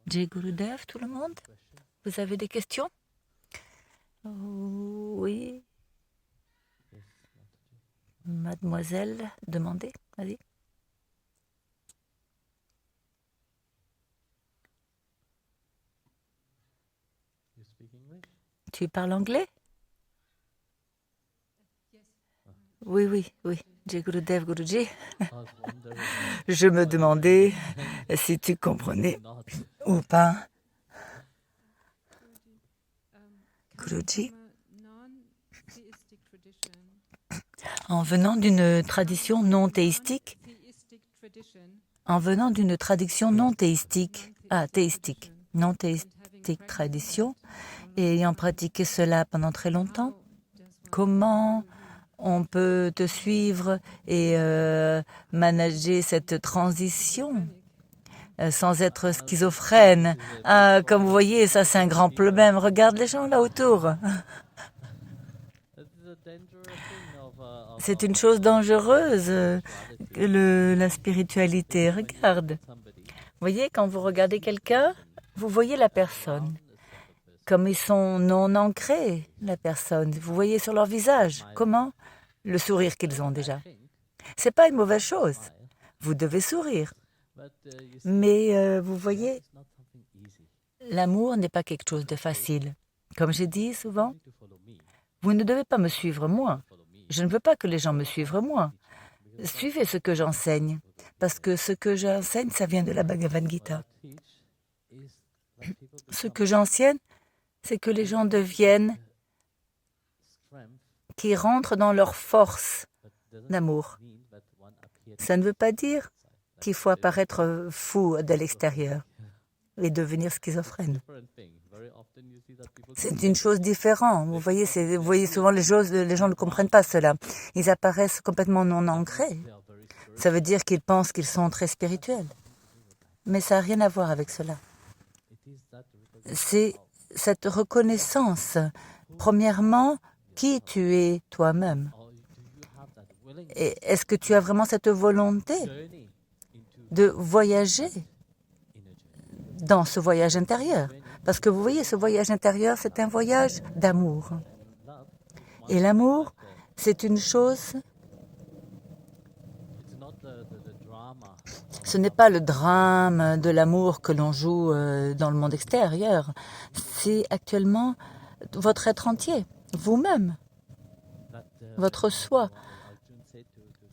Jai Gurudev, tout le monde? Vous avez des questions? Oui. Mademoiselle, demandez. Allez. Tu parles anglais? Oui, oui, oui. Jai Gurudev, Guruji. Je me demandais si tu comprenais ou pas. Guruji. En venant d'une tradition non théistique, théistique, non théistique tradition, et ayant pratiqué cela pendant très longtemps, comment on peut te suivre et manager cette transition sans être schizophrène? Comme vous voyez, ça c'est un grand problème. Regarde les gens là autour. C'est une chose dangereuse, la spiritualité. Regarde. Vous voyez, quand vous regardez quelqu'un, vous voyez la personne. Comme ils sont non ancrés, la personne. Vous voyez sur leur visage. Comment? Le sourire qu'ils ont déjà. C'est pas une mauvaise chose. Vous devez sourire. Mais vous voyez, l'amour n'est pas quelque chose de facile. Comme j'ai dit souvent, vous ne devez pas me suivre moi. Je ne veux pas que les gens me suivent moi. Suivez ce que j'enseigne, parce que ce que j'enseigne, ça vient de la Bhagavad Gita. Ce que j'enseigne, c'est que les gens deviennent, qui rentrent dans leur force d'amour. Ça ne veut pas dire qu'il faut apparaître fou de l'extérieur et devenir schizophrène. C'est une chose différente. Vous voyez souvent les gens ne comprennent pas cela. Ils apparaissent complètement non ancrés. Ça veut dire qu'ils pensent qu'ils sont très spirituels. Mais ça n'a rien à voir avec cela. C'est cette reconnaissance. Premièrement, qui tu es toi-même. Et est-ce que tu as vraiment cette volonté de voyager dans ce voyage intérieur? Parce que vous voyez, ce voyage intérieur, c'est un voyage d'amour. Et l'amour, c'est une chose... Ce n'est pas le drame de l'amour que l'on joue dans le monde extérieur. C'est actuellement votre être entier, vous-même, votre soi.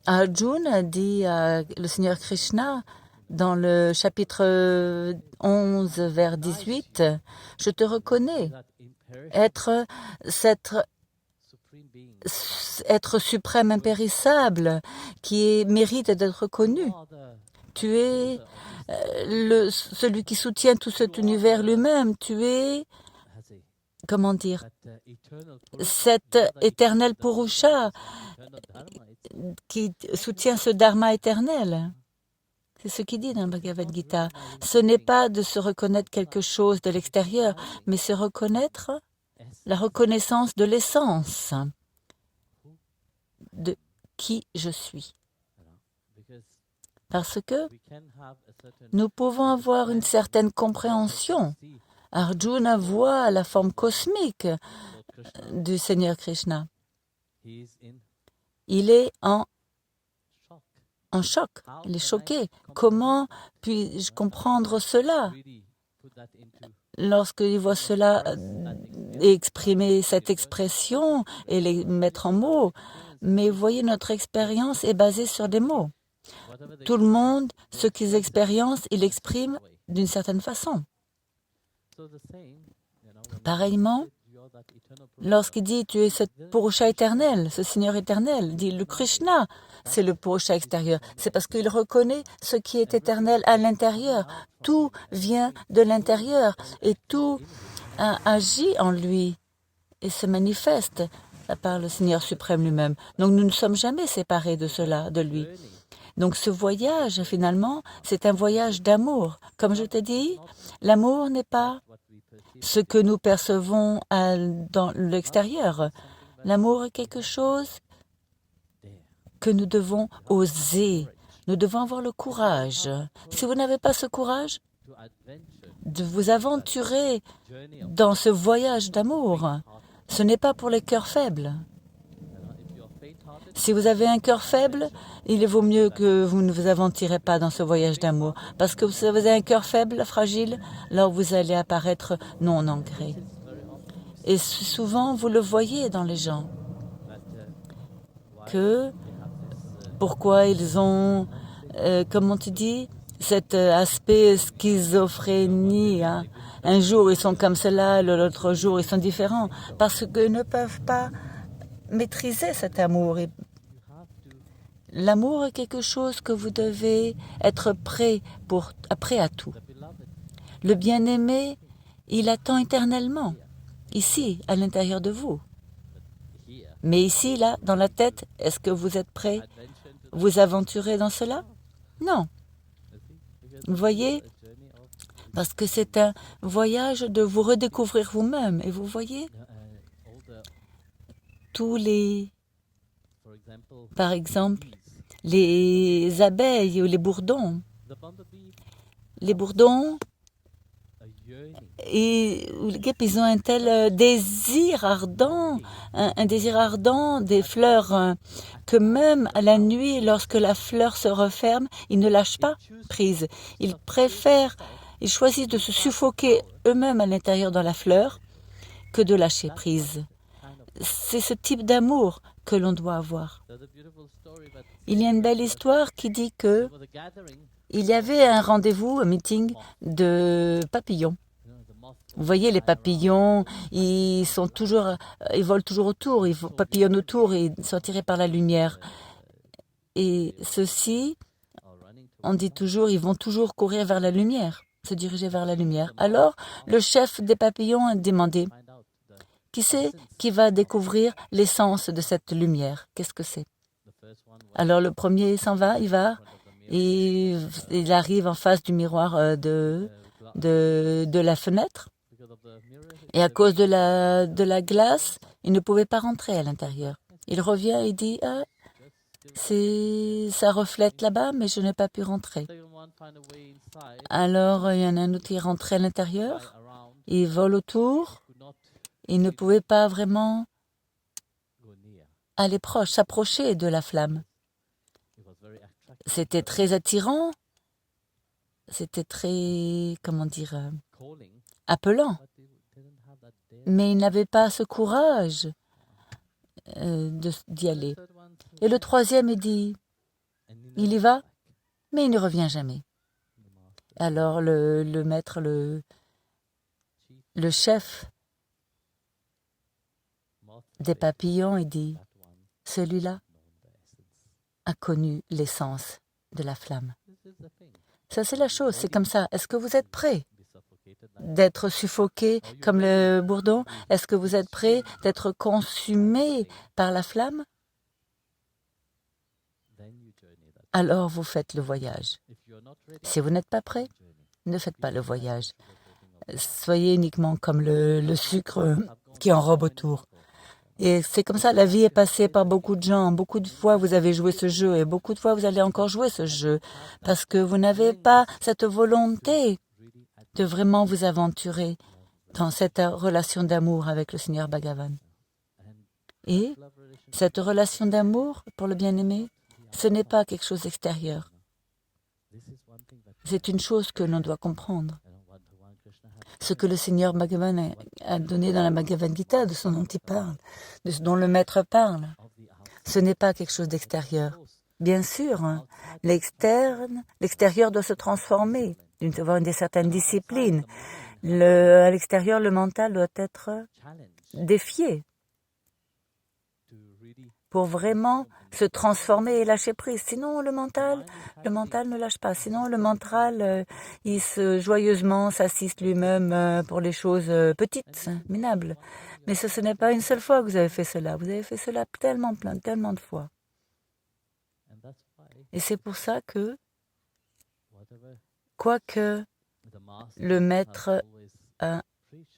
Arjuna dit à le Seigneur Krishna, dans le chapitre 11, vers 18, « Je te reconnais, être suprême impérissable, qui mérite d'être reconnu. Tu es celui qui soutient tout cet univers lui-même. Tu es, comment dire, cet éternel Purusha qui soutient ce dharma éternel. » C'est ce qu'il dit dans le Bhagavad Gita. Ce n'est pas de se reconnaître quelque chose de l'extérieur, mais se reconnaître la reconnaissance de l'essence de qui je suis. Parce que nous pouvons avoir une certaine compréhension. Arjuna voit la forme cosmique du Seigneur Krishna. Il est en choc, il est choqué. Comment puis-je comprendre cela? Lorsqu'il voit cela exprimer cette expression et les mettre en mots, mais vous voyez, notre expérience est basée sur des mots. Tout le monde, ce qu'ils expérimentent, ils l'expriment d'une certaine façon. Pareillement, lorsqu'il dit « tu es ce Purusha éternel, ce Seigneur éternel », dit le Krishna, c'est le Purusha extérieur. C'est parce qu'il reconnaît ce qui est éternel à l'intérieur. Tout vient de l'intérieur et tout agit en lui et se manifeste par le Seigneur suprême lui-même. Donc nous ne sommes jamais séparés de cela, de lui. Donc ce voyage, finalement, c'est un voyage d'amour. Comme je t'ai dit, l'amour n'est pas ce que nous percevons dans l'extérieur. L'amour est quelque chose que nous devons oser. Nous devons avoir le courage. Si vous n'avez pas ce courage, de vous aventurer dans ce voyage d'amour, ce n'est pas pour les cœurs faibles. Si vous avez un cœur faible, il vaut mieux que vous ne vous aventurez pas dans ce voyage d'amour. Parce que si vous avez un cœur faible, fragile, alors vous allez apparaître non ancré. Et souvent, vous le voyez dans les gens, que pourquoi ils ont, comment tu dis, cet aspect schizophrénie. Hein. Un jour, ils sont comme cela, l'autre jour, ils sont différents, parce qu'ils ne peuvent pas maîtriser cet amour. L'amour est quelque chose que vous devez être prêt à tout. Le bien-aimé, il attend éternellement, ici, à l'intérieur de vous. Mais ici, là, dans la tête, est-ce que vous êtes prêt vous aventurer dans cela? Non. Vous voyez? Parce que c'est un voyage de vous redécouvrir vous-même. Et vous voyez? Par exemple, les abeilles ou les bourdons. Les bourdons ou les guêpes, ils ont un tel désir ardent, un désir ardent des fleurs, que même à la nuit, lorsque la fleur se referme, ils ne lâchent pas prise. Ils choisissent de se suffoquer eux-mêmes à l'intérieur dans la fleur que de lâcher prise. C'est ce type d'amour que l'on doit avoir. Il y a une belle histoire qui dit que il y avait un rendez-vous, un meeting de papillons. Vous voyez, les papillons, ils volent toujours autour, ils papillonnent autour et ils sont attirés par la lumière. Et ceux-ci, on dit toujours, ils vont toujours courir vers la lumière, se diriger vers la lumière. Alors, le chef des papillons a demandé, qui c'est qui va découvrir l'essence de cette lumière? Qu'est-ce que c'est? Alors, le premier s'en va, et il arrive en face du miroir de la fenêtre. Et à cause de la glace, il ne pouvait pas rentrer à l'intérieur. Il revient et dit, ça reflète là-bas, mais je n'ai pas pu rentrer. Alors, il y en a un autre qui est rentré à l'intérieur, il vole autour, il ne pouvait pas vraiment aller s'approcher de la flamme. C'était très attirant, c'était très, appelant. Mais il n'avait pas ce courage d'y aller. Et le troisième, il y va, mais il ne revient jamais. Alors le maître, le chef des papillons, il dit, celui-là a connu l'essence de la flamme. Ça, c'est la chose, c'est comme ça. Est-ce que vous êtes prêts d'être suffoqué comme le bourdon? Est-ce que vous êtes prêts d'être consumé par la flamme? Alors vous faites le voyage. Si vous n'êtes pas prêt, ne faites pas le voyage. Soyez uniquement comme le sucre qui enrobe autour. Et c'est comme ça, la vie est passée par beaucoup de gens. Beaucoup de fois, vous avez joué ce jeu et beaucoup de fois, vous allez encore jouer ce jeu parce que vous n'avez pas cette volonté de vraiment vous aventurer dans cette relation d'amour avec le Seigneur Bhagavan. Et cette relation d'amour pour le bien-aimé, ce n'est pas quelque chose d'extérieur. C'est une chose que l'on doit comprendre. Ce que le Seigneur Bhagavan a donné dans la Bhagavad Gita, de ce dont il parle, de ce dont le Maître parle, ce n'est pas quelque chose d'extérieur. Bien sûr, l'extérieur doit se transformer, il doit y avoir une certaine discipline. À l'extérieur, le mental doit être défié pour vraiment se transformer et lâcher prise. Sinon, le mental ne lâche pas. Sinon, le mental, il joyeusement s'assiste lui-même pour les choses petites, minables. Mais ce n'est pas une seule fois que vous avez fait cela. Vous avez fait cela tellement de fois. Et c'est pour ça que, quoique le maître a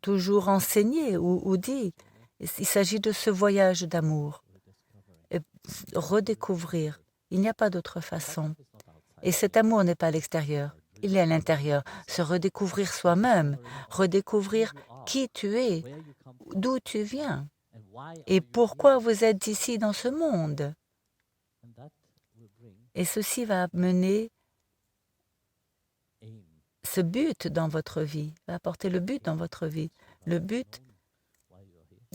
toujours enseigné ou dit, il s'agit de ce voyage d'amour. redécouvrir. Il n'y a pas d'autre façon. Et cet amour n'est pas à l'extérieur, il est à l'intérieur. Se redécouvrir soi-même, redécouvrir qui tu es, d'où tu viens et pourquoi vous êtes ici dans ce monde. Et ceci va mener ce but dans votre vie, va apporter le but dans votre vie. Le but,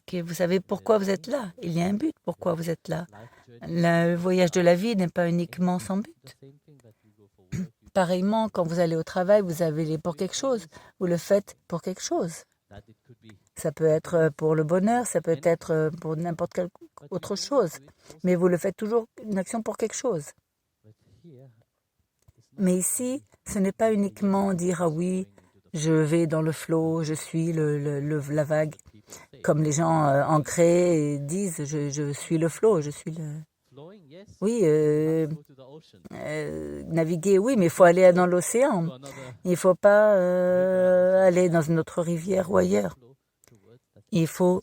que vous savez pourquoi vous êtes là. Il y a un but pourquoi vous êtes là. Le voyage de la vie n'est pas uniquement sans but. Pareillement, quand vous allez au travail, vous allez pour quelque chose. Vous le faites pour quelque chose. Ça peut être pour le bonheur, ça peut être pour n'importe quelle autre chose. Mais vous le faites toujours une action pour quelque chose. Mais ici, ce n'est pas uniquement dire « Ah oui, je vais dans le flot, je suis la vague ». Comme les gens ancrés disent « Je suis le flot, je suis le… » Oui, naviguer, oui, mais il faut aller dans l'océan. Il ne faut pas aller dans une autre rivière ou ailleurs. Il faut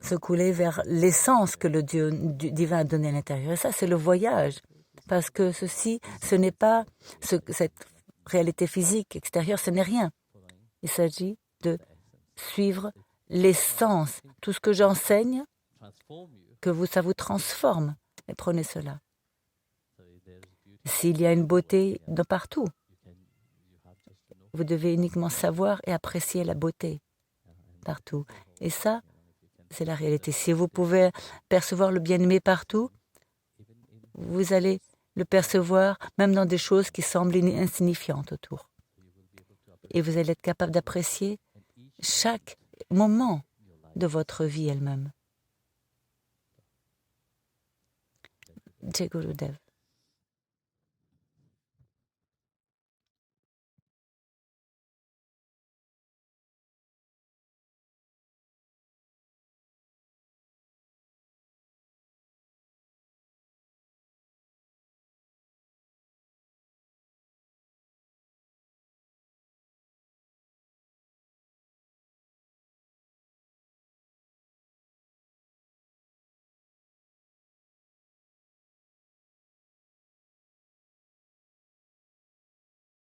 se couler vers l'essence que le Dieu divin a donné à l'intérieur. Et ça, c'est le voyage. Parce que ceci, ce n'est pas cette réalité physique extérieure, ce n'est rien. Il s'agit de suivre l'essence. Tout ce que j'enseigne, ça vous transforme. Et prenez cela. S'il y a une beauté de partout, vous devez uniquement savoir et apprécier la beauté partout. Et ça, c'est la réalité. Si vous pouvez percevoir le bien-aimé partout, vous allez le percevoir même dans des choses qui semblent insignifiantes autour. Et vous allez être capable d'apprécier chaque moment de votre vie elle-même. Jai Gurudev.